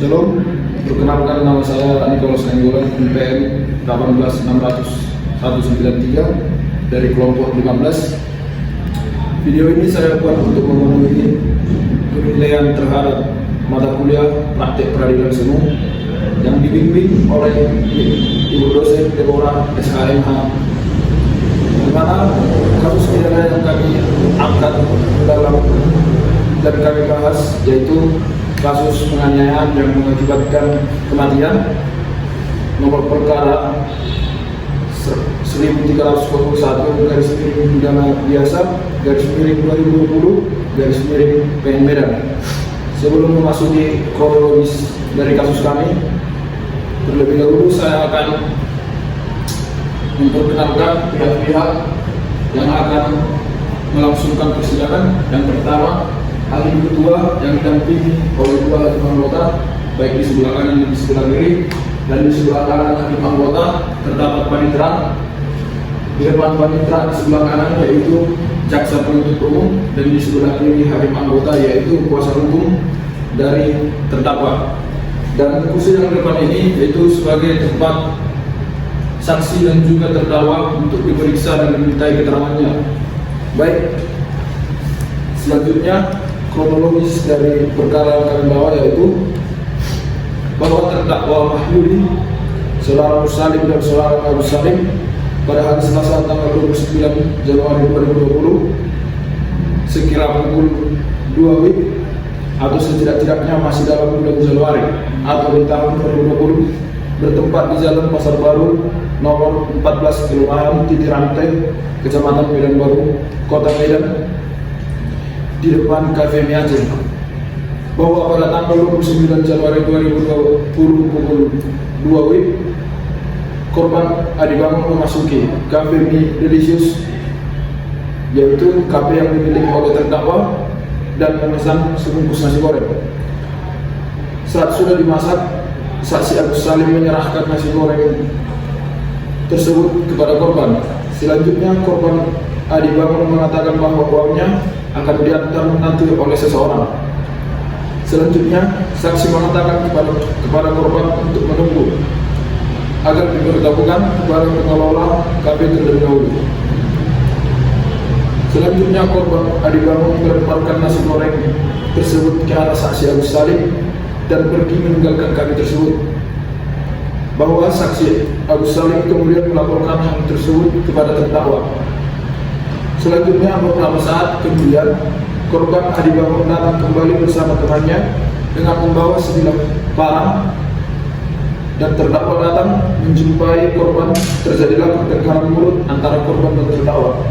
Shalom, perkenalkan nama saya Nicholas Nenggolan, NPM 1869193 dari kelompok 15. Video ini saya buat untuk memenuhi penilaian terhadap mata kuliah praktek peradilan semu yang dibimbing oleh Ibu dosen Deborah SHMH, di mana kasus pidana yang kami angkat dalam dan kami bahas yaitu kasus penganiayaan yang mengakibatkan kematian nomor perkara 1341 garis miring pidana biasa garis miring 2020 garis miring PN Medan. Sebelum memasuki kronologis dari kasus kami, terlebih dahulu saya akan memperkenalkan pihak-pihak yang akan melangsungkan persidangan. Yang pertama, hakim ketua yang didampingi oleh dua hakim anggota, baik di sebelah kanan dan di sebelah kiri, dan di sebelah kanan hakim anggota terdapat panitera. Di depan panitera di sebelah kanan yaitu jaksa penuntut umum, dan di sebelah kiri hakim anggota yaitu kuasa hukum dari terdakwa. Dan kursi yang depan ini yaitu sebagai tempat saksi dan juga terdakwa untuk diperiksa dan dimintai keterangannya. Baik, selanjutnya kronologis dari perkara yang kami bawa yaitu bahwa terdakwa Mahyudi, saudara Musalim dan saudara Abu Salim pada hari Selasa tanggal 29 Januari 2020 sekira pukul 2 WIB atau setidak-tidaknya masih dalam bulan Januari atau di tahun 2020 bertempat di Jalan Pasar Baru nomor 14 Kelurahan Titik Rantai, Kecamatan Medan Baru, Kota Medan, di depan Cafe Miace, bahwa pada tanggal 29 Januari 2020 pukul 2 WIB korban Adibangun memasuki Cafe Mi Delicious, yaitu kafe yang dimiliki oleh terdakwa, dan memesan sebungkus nasi goreng. Saat sudah dimasak, saksi Agus Salim menyerahkan nasi goreng tersebut kepada korban. Selanjutnya korban Adibangun mengatakan bahwa uangnya akan diantar nanti oleh seseorang. Selanjutnya saksi mengatakan kepada korban untuk menunggu agar diberitahukan kepada pengelola kafe terlebih dahulu. Selanjutnya korban Adibangun melemparkan nasi goreng tersebut ke arah saksi Agus Salim dan pergi meninggalkan kafe tersebut. Bahwa saksi Agus Salim kemudian melaporkan hal tersebut kepada terdakwa. Selanjutnya beberapa saat kemudian korban Adibangun datang kembali bersama temannya dengan membawa sebilah parang, dan terdakwa datang menjumpai korban. Terjadilah pertengkaran mulut antara korban dan terdakwa.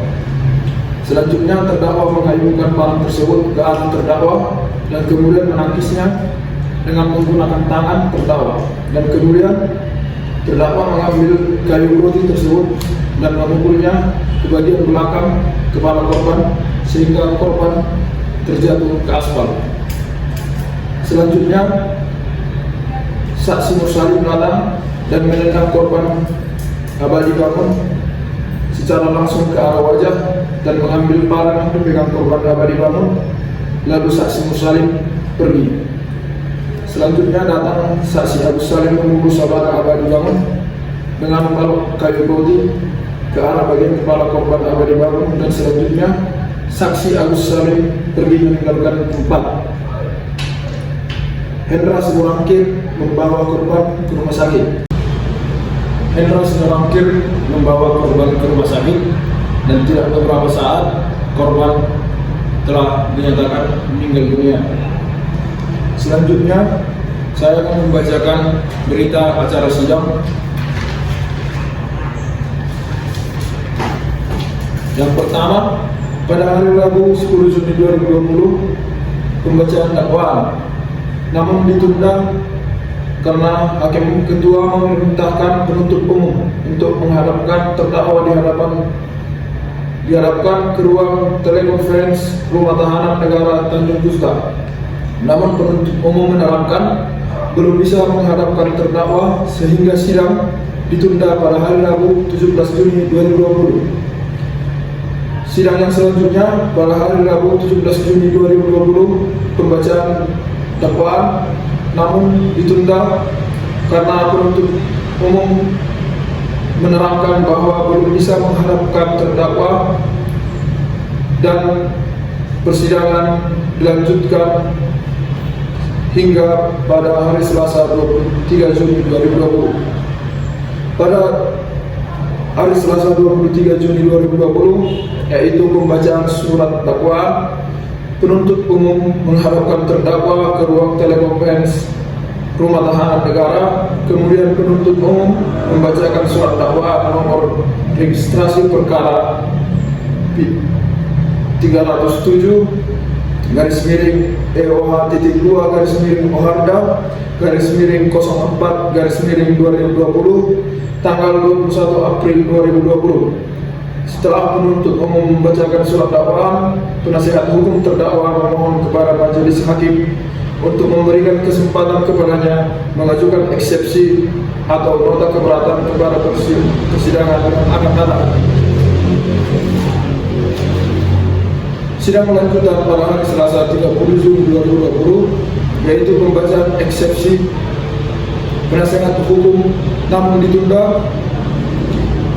Selanjutnya terdakwa mengayunkan parang tersebut ke arah terdakwa dan kemudian menangkisnya dengan menggunakan tangan terdakwa, dan kemudian terdakwa mengambil kayu roti tersebut dan memukulnya ke bagian belakang kepala korban sehingga korban terjatuh ke aspal. Selanjutnya saksi Musalim datang dan menendang korban Adibangun secara langsung ke arah wajah dan mengambil parang yang dipegang korban Adibangun. Lalu saksi Musalim pergi. Selanjutnya datang saksi Agus Salim memukul saudara Adibangun dengan membalok kayu roti ke arah bagian kepala korban Adibangun, dan selanjutnya saksi Agus Salim pergi meninggalkan tempat. Hendra Sinorangkir membawa korban ke rumah sakit. Hendra Sinorangkir membawa korban ke rumah sakit, dan tidak beberapa saat korban telah dinyatakan meninggal dunia. Selanjutnya saya akan membacakan berita acara sidang. Yang pertama, pada hari Rabu 10 Juni 2020 pembacaan dakwaan, namun ditunda karena hakim ketua memerintahkan penuntut umum untuk menghadapkan terdakwa dihadapkan ke ruang telekonferensi Rumah Tahanan Negara Tanjung Gusta. Namun penuntut umum menerangkan belum bisa menghadapkan terdakwa sehingga sidang ditunda pada hari Rabu 17 Juni 2020. Sidang yang selanjutnya pada hari Rabu 17 Juni 2020 pembacaan dakwaan, namun ditunda karena penuntut umum menerangkan bahwa belum bisa menghadapkan terdakwa dan persidangan dilanjutkan hingga pada hari Selasa 23 Juni 2020. Pada hari Selasa 23 Juni 2020, yaitu pembacaan surat dakwaan, penuntut umum menghadapkan terdakwa ke ruang telekonferensi Rumah Tahanan Negara. Kemudian penuntut umum membacakan surat dakwaan nomor registrasi perkara 307 garis miring EOH.2 garis miring Oharda garis miring 04 garis miring 2020 tanggal 21 April 2020. Setelah penuntut umum membacakan surat dakwaan, penasihat hukum terdakwa memohon kepada majelis hakim untuk memberikan kesempatan kepadanya mengajukan eksepsi atau nota keberatan kepada persidangan yang akan datang. Sidang lanjutan pada hari Selasa 30 Juni 2020, yaitu pembacaan eksepsi penasihat hukum, namun ditunda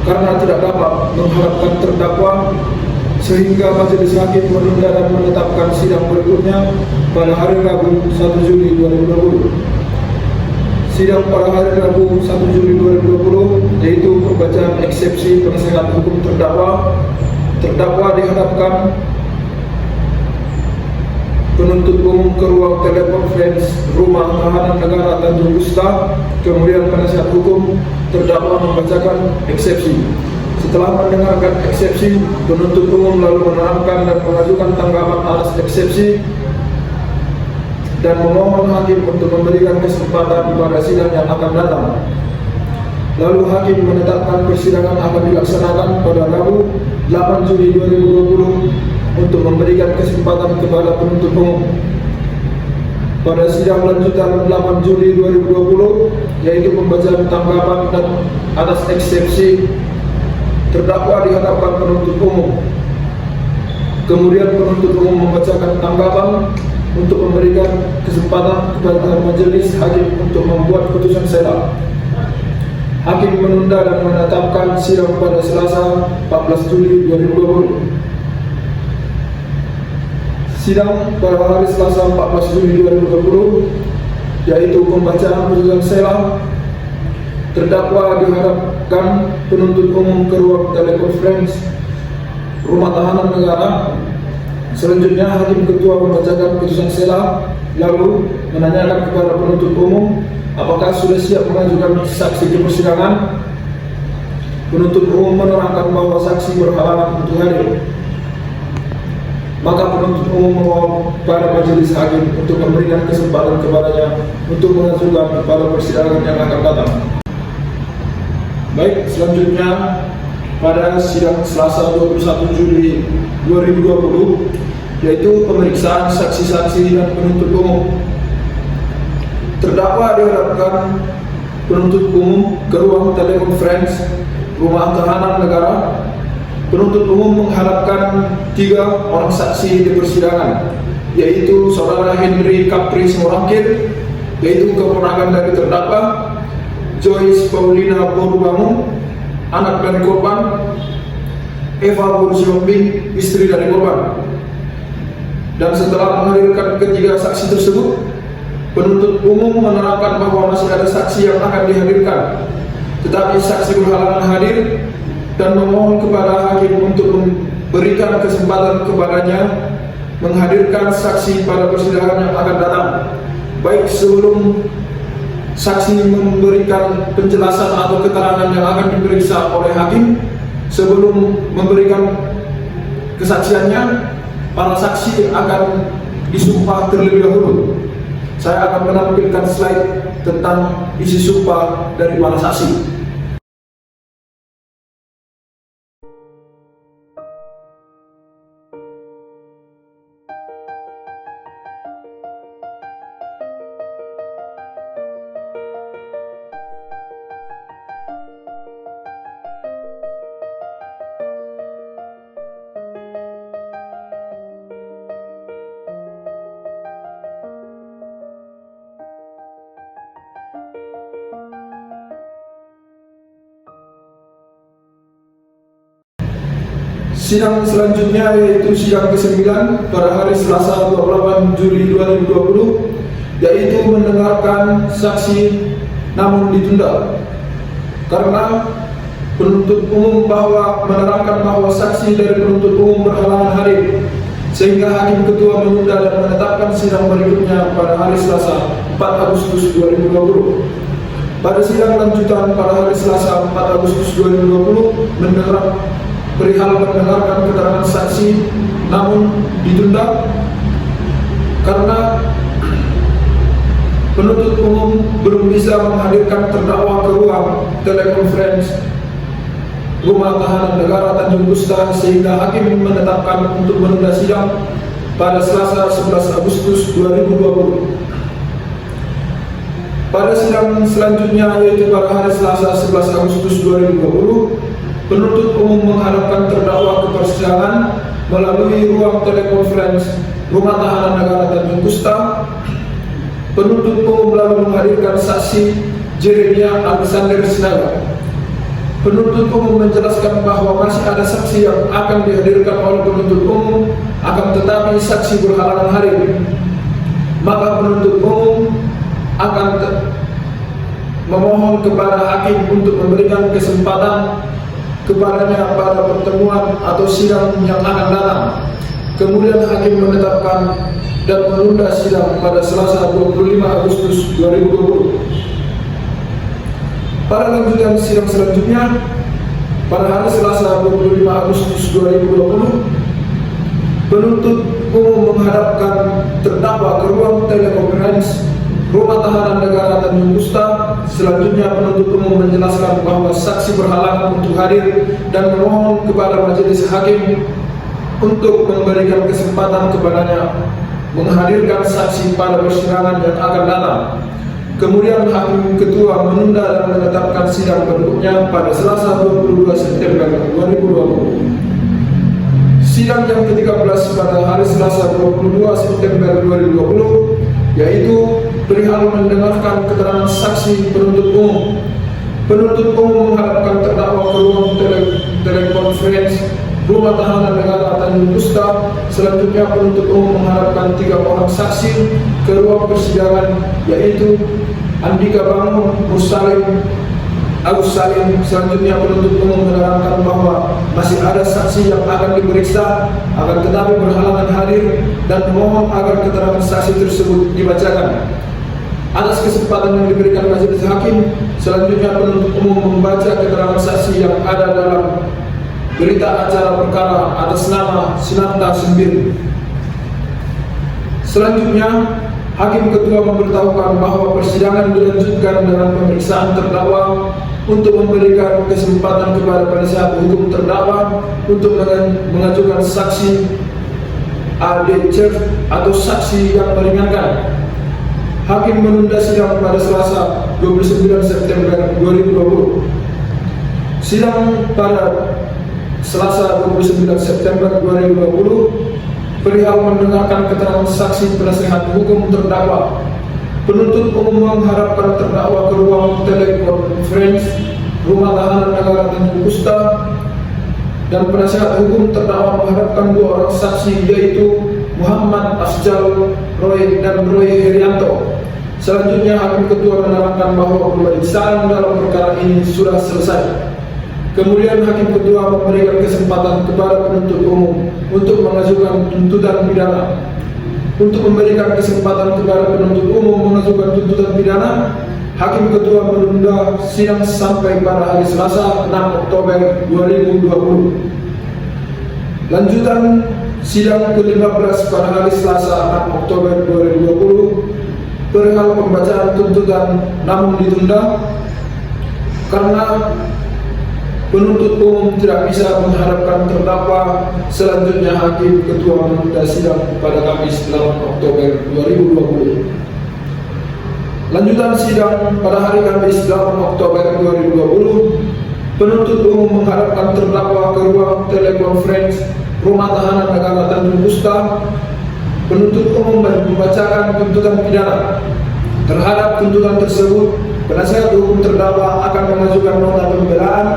karena tidak dapat menghadapkan terdakwa, sehingga majelis hakim menunda dan menetapkan sidang berikutnya pada hari Rabu 1 Juni 2020. Sidang pada hari Rabu 1 Juli 2020 yaitu pembacaan eksepsi penasihat hukum terdakwa. Terdakwa dihadapkan penuntut umum ke ruang telekonferensi Rumah Tahanan Negara Tanjung Gusta. Kemudian penasihat hukum terdakwa membacakan eksepsi. Setelah mendengarkan eksepsi, penuntut umum lalu menerangkan dan mengajukan tanggapan atas eksepsi dan memohon hakim untuk memberikan kesempatan pada sidang yang akan datang. Lalu hakim menetapkan persidangan akan dilaksanakan pada Rabu 8 Juni 2020 untuk memberikan kesempatan kepada penuntut umum. Pada sidang lanjutan 8 Juli 2020, yaitu pembacaan tanggapan dan atas eksepsi, terdakwa dihadapkan penuntut umum. Kemudian penuntut umum membacakan tanggapan untuk memberikan kesempatan kepada majelis hakim untuk membuat putusan sela. Hakim menunda dan menetapkan sidang pada Selasa 14 Juli 2020. Sidang pada hari Selasa 14 Juli 2020, yaitu pembacaan putusan sela, terdakwa dihadapkan penuntut umum ke ruang telekonferensi Rumah Tahanan Negara. Selanjutnya hakim ketua membacakan putusan sela, lalu menanyakan kepada penuntut umum apakah sudah siap mengajukan saksi di persidangan. Penuntut umum menerangkan bahwa saksi berhalangan untuk hadir. Maka penuntut umum memohon pada majelis hakim untuk memberikan kesempatan kepadanya untuk mengajukan pada persidangan yang akan datang. Baik, selanjutnya pada sidang Selasa 21 Juli 2020, yaitu pemeriksaan saksi-saksi dan penuntut umum. Terdakwa dihadapkan penuntut umum ke ruang telekonferensi Rumah Tahanan Negara. Penuntut umum menghadapkan 3 orang saksi di persidangan, yaitu saudara Henry Capri Simorangkir, yaitu keponakan dari terdakwa, Joyce Paulina Borubangun, anak dari korban, Eva Bursiombing, istri dari korban. Dan setelah menghadirkan ketiga saksi tersebut, penuntut umum menerangkan bahwa masih ada saksi yang akan dihadirkan, tetapi saksi berhalangan hadir dan memohon kepada hakim untuk memberikan kesempatan kepadanya menghadirkan saksi pada persidangan yang akan datang. Baik sebelum saksi memberikan penjelasan atau keterangan yang akan diperiksa oleh hakim, sebelum memberikan kesaksiannya, para saksi akan disumpah terlebih dahulu. Saya akan menampilkan slide tentang isi sumpah dari para saksi. Sidang selanjutnya yaitu sidang ke-9 pada hari Selasa 28 Juli 2020, yaitu mendengarkan saksi namun ditunda karena penuntut umum menerangkan bahwa saksi dari penuntut umum berhalangan hadir, sehingga Hakim Ketua menunda dan menetapkan sidang berikutnya pada hari Selasa 4 Agustus 2020. Pada sidang lanjutan pada hari Selasa 4 Agustus 2020 mendengarkan keterangan saksi namun ditunda karena penuntut umum belum bisa menghadirkan terdakwa ke ruang telekonferensi Rumah Tahanan Negara Tanjung Gusta, sehingga hakim menetapkan untuk menunda sidang pada Selasa 11 Agustus 2020. Pada sidang selanjutnya yaitu pada hari Selasa 11 Agustus 2020, penuntut umum menghadapkan terdakwa ke persidangan melalui ruang telekonferensi Rumah Tahanan Negara Tanjung Gusta. Penuntut umum lalu menghadirkan saksi Jeremia Alexander Sinaga. Penuntut umum menjelaskan bahwa masih ada saksi yang akan dihadirkan oleh penuntut umum, akan tetapi saksi berhalangan hadir. Maka penuntut umum akan memohon kepada hakim untuk memberikan kesempatan kepadanya pada pertemuan atau sidang yang akan datang. Kemudian hakim menetapkan dan menunda sidang pada Selasa 25 Agustus 2020. Pada lanjutan sidang selanjutnya, pada hari Selasa 25 Agustus 2020, penuntut umum menghadapkan terdakwa ke ruang telekonferensi Rumah Tahanan Negara Tanjung Gusta. Selanjutnya penuntut umum menjelaskan bahwa saksi berhalangan untuk hadir dan memohon kepada majelis hakim untuk memberikan kesempatan kepadanya menghadirkan saksi pada persidangan yang akan datang. Kemudian Hakim Ketua menunda dan menetapkan sidang berikutnya pada Selasa 22 September 2020. Sidang yang ke-13 pada hari Selasa 22 September 2020 yaitu perihal mendengarkan keterangan saksi penuntut umum. Penuntut umum menghadapkan terdakwa ke ruang telekonferensi Rumah Tahanan Negara Tanjung Gusta. Selanjutnya penuntut umum menghadapkan 3 orang saksi ke ruang persidangan, yaitu Andika Bangun, Mursalim, Agus Salim. Selanjutnya penuntut umum menerangkan bahwa masih ada saksi yang akan diperiksa, akan tetapi berhalangan hadir dan memohon agar keterangan saksi tersebut dibacakan. Atas kesempatan yang diberikan majelis hakim, selanjutnya penuntut umum membaca keterangan saksi yang ada dalam berita acara perkara atas nama Sinarta Sembir. Selanjutnya, Hakim Ketua memberitahukan bahwa persidangan dilanjutkan dengan pemeriksaan terdakwa untuk memberikan kesempatan kepada penasihat hukum terdakwa untuk mengajukan saksi ADC atau saksi yang meringankan. Hakim menunda sidang pada Selasa 29 September 2020. Sidang pada Selasa 29 September 2020 perihal mendengarkan keterangan saksi penasihat hukum terdakwa. Penuntut umum mengharapkan terdakwa ke ruang telekonferensi Rumah Tahanan Negara Tanjung Gusta, dan penasihat hukum terdakwa mengharapkan 2 orang saksi, yaitu Muhammad Afzal Roy dan Roy Herianto. Selanjutnya Hakim Ketua menerangkan bahwa pemeriksaan dalam perkara ini sudah selesai. Kemudian Hakim Ketua memberikan kesempatan kepada penuntut umum untuk mengajukan tuntutan pidana. Untuk memberikan kesempatan kepada penuntut umum mengajukan tuntutan pidana, Hakim Ketua menunda sidang sampai pada hari Selasa 6 Oktober 2020. Lanjutan sidang ke-15 pada hari Selasa 6 Oktober 2020 perihal pembacaan tuntutan namun ditunda karena penuntut umum tidak bisa mengharapkan terdakwa. Selanjutnya Hakim Ketua menunda sidang pada Kamis 8 Oktober 2020. Lanjutan sidang pada hari Kamis 8 Oktober 2020, penuntut umum mengharapkan terdakwa ke ruang telekonferensi Rumah Tahanan Negara Tanjung Gusta. Penuntut umum membacakan tuntutan pidana. Terhadap tuntutan tersebut, Penasihat hukum terdakwa akan mengajukan nota pembelaan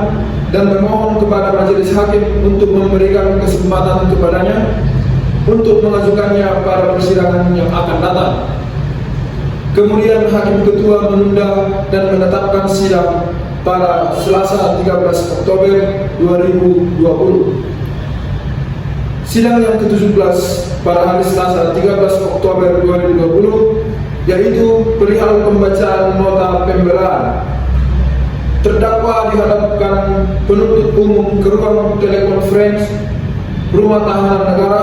dan memohon kepada majelis hakim untuk memberikan kesempatan kepadanya untuk mengajukannya pada persidangan yang akan datang. Kemudian Hakim Ketua menunda dan menetapkan sidang pada Selasa 13 Oktober 2020. Sidang yang ke-17 pada hari Selasa 13 Oktober 2020 yaitu perihal pembacaan nota pembelaan. Terdakwa dihadapkan penuntut umum ke ruang telekonferensi Rumah Tahanan Negara.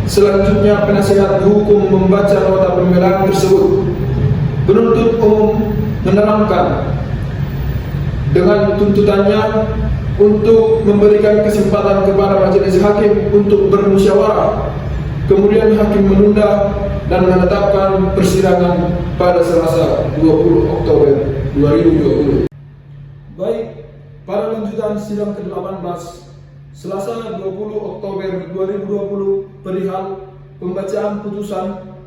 Selanjutnya penasihat hukum membaca nota pembelaan tersebut. Penuntut umum menerangkan dengan tuntutannya untuk memberikan kesempatan kepada majelis hakim untuk bermusyawarah. Kemudian hakim menunda dan menetapkan persidangan pada Selasa 20 Oktober 2020. Baik, pada lanjutan sidang ke-18 Selasa 20 Oktober 2020 perihal pembacaan putusan,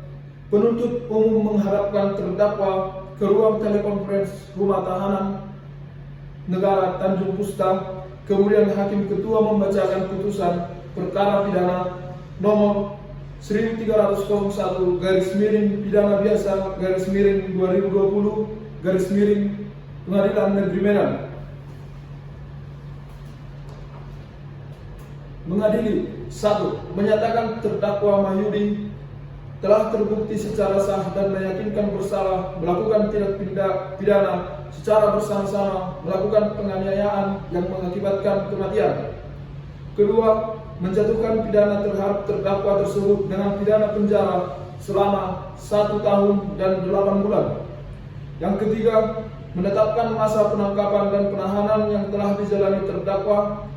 penuntut umum mengharapkan terdakwa ke ruang telekonferensi Rumah Tahanan Negara Tanjung Pusta. Kemudian Hakim Ketua membacakan putusan perkara pidana nomor 1301 pidana biasa 2020 Pengadilan Negeri Medan mengadili 1. Menyatakan terdakwa Mahyudi telah terbukti secara sah dan meyakinkan bersalah melakukan tindak pidana secara bersama-sama melakukan penganiayaan yang mengakibatkan kematian. Kedua, menjatuhkan pidana terhadap terdakwa tersebut dengan pidana penjara selama 1 tahun dan 8 bulan. Yang ketiga, menetapkan masa penangkapan dan penahanan yang telah dijalani terdakwa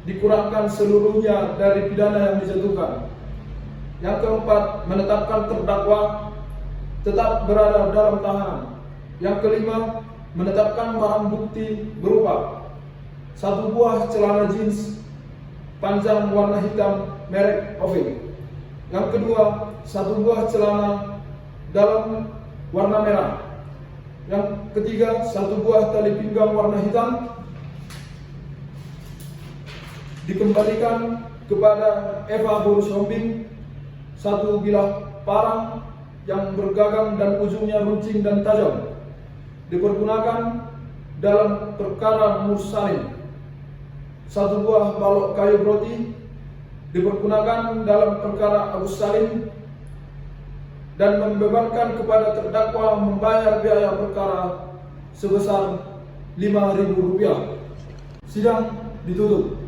dikurangkan seluruhnya dari pidana yang dijatuhkan. Yang keempat, menetapkan terdakwa tetap berada dalam tahanan. Yang kelima, menetapkan barang bukti berupa 1 buah celana jeans panjang warna hitam merek Ovi. Yang kedua, 1 buah celana dalam warna merah. Yang ketiga, 1 buah tali pinggang warna hitam dikembalikan kepada Eva Borus Hombing. 1 bilah parang yang bergagang dan ujungnya runcing dan tajam dipergunakan dalam perkara mursalin. 1 buah balok kayu roti dipergunakan dalam perkara Agus Salim dan membebankan kepada terdakwa membayar biaya perkara sebesar Rp5.000. Sidang ditutup.